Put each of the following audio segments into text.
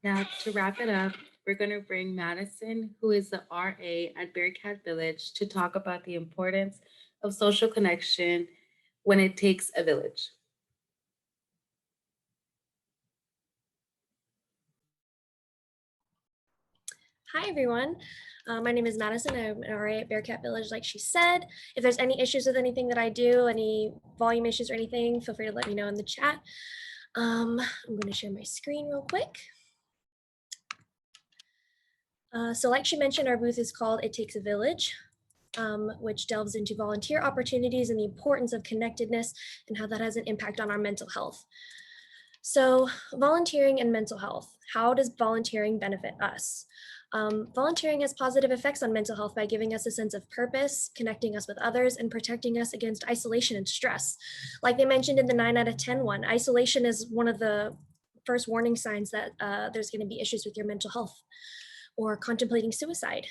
Now, to wrap it up, we're going to bring Madison, who is the RA at Bearcat Village, to talk about the importance of social connection when it takes a village. Hi, everyone. My name is Madison. I'm an RA at Bearcat Village, like she said. If there's any issues with anything that I do, any volume issues or anything, feel free to let me know in the chat. I'm going to share my screen real quick. So like she mentioned, our booth is called It Takes a Village, which delves into volunteer opportunities and the importance of connectedness and how that has an impact on our mental health. So volunteering and mental health, how does volunteering benefit us? Volunteering has positive effects on mental health by giving us a sense of purpose, connecting us with others, and protecting us against isolation and stress. Like they mentioned in the 9 out of 10 one, isolation is one of the first warning signs that there's going to be issues with your mental health or contemplating suicide.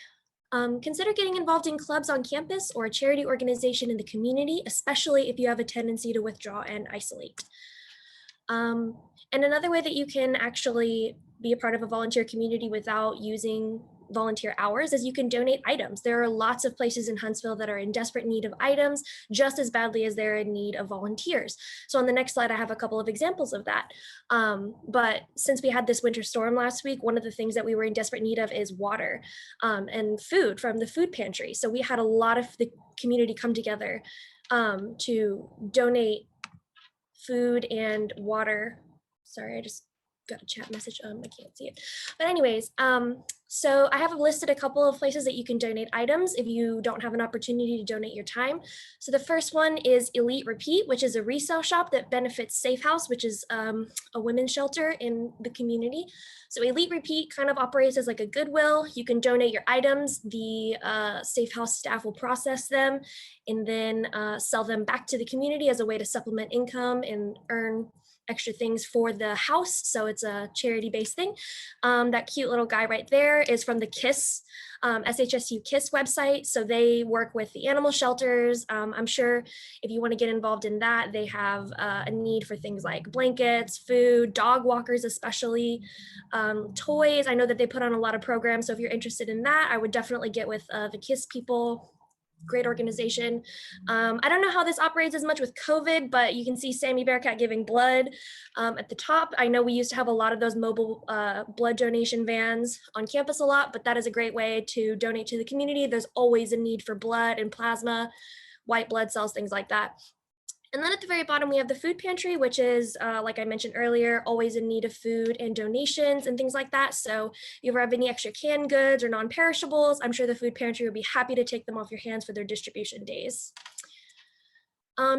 Consider getting involved in clubs on campus or a charity organization in the community, especially if you have a tendency to withdraw and isolate. And another way that you can actually be a part of a volunteer community without using volunteer hours is you can donate items. There are lots of places in Huntsville that are in desperate need of items just as badly as they're in need of volunteers. So on the next slide, I have a couple of examples of that. But since we had this winter storm last week, one of the things that we were in desperate need of is water and food from the food pantry. So we had a lot of the community come together to donate food and water. Sorry, I just got a chat message. I can't see it. But anyways, so I have listed a couple of places that you can donate items if you don't have an opportunity to donate your time. So the first one is Elite Repeat, which is a resale shop that benefits Safe House, which is a women's shelter in the community. So Elite Repeat kind of operates as like a Goodwill. You can donate your items. The Safe House staff will process them and then sell them back to the community as a way to supplement income and earn extra things for the house. So it's a charity-based thing. That cute little guy right there is from the KISS, SHSU KISS website. So they work with the animal shelters. I'm sure if you want to get involved in that, they have a need for things like blankets, food, dog walkers especially, toys. I know that they put on a lot of programs. So if you're interested in that, I would definitely get with the KISS people. Great organization. I don't know how this operates as much with COVID, but you can see Sammy Bearcat giving blood at the top. I know we used to have a lot of those mobile blood donation vans on campus a lot, but that is a great way to donate to the community. There's always a need for blood and plasma, white blood cells, things like that. And then at the very bottom, we have the food pantry, which is, like I mentioned earlier, always in need of food and donations and things like that. So if you ever have any extra canned goods or non-perishables, I'm sure the food pantry would be happy to take them off your hands for their distribution days.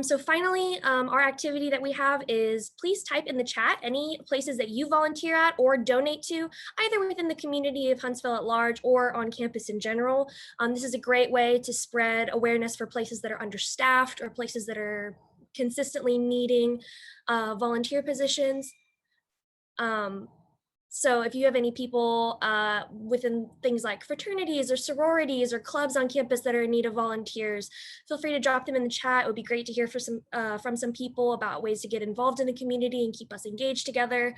So finally, our activity that we have is please type in the chat any places that you volunteer at or donate to, either within the community of Huntsville at large or on campus in general. This is a great way to spread awareness for places that are understaffed or places that are consistently needing volunteer positions. So if you have any people within things like fraternities or sororities or clubs on campus that are in need of volunteers, feel free to drop them in the chat. It would be great to hear from some people about ways to get involved in the community and keep us engaged together.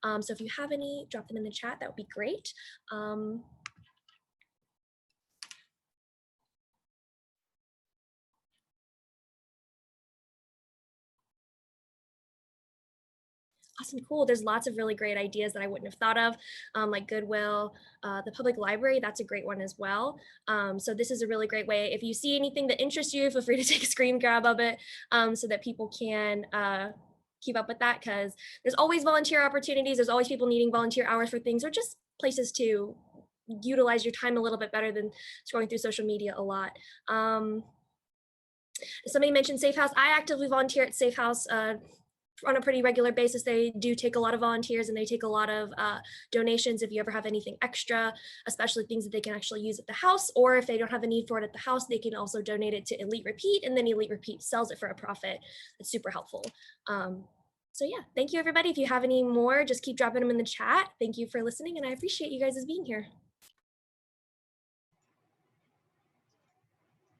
So if you have any, drop them in the chat. That would be great. Awesome, cool. There's lots of really great ideas that I wouldn't have thought of, like Goodwill, the public library, that's a great one as well. So this is a really great way. If you see anything that interests you, feel free to take a screen grab of it so that people can keep up with that, because there's always volunteer opportunities. There's always people needing volunteer hours for things or just places to utilize your time a little bit better than scrolling through social media a lot. Somebody mentioned Safe House. I actively volunteer at Safe House on a pretty regular basis. They do take a lot of volunteers and they take a lot of donations if you ever have anything extra, especially things that they can actually use at the house, or if they don't have a need for it at the house, they can also donate it to Elite Repeat, and then Elite Repeat sells it for a profit. It's super helpful. So yeah, thank you everybody. If you have any more, just keep dropping them in the chat. Thank you for listening and I appreciate you guys as being here.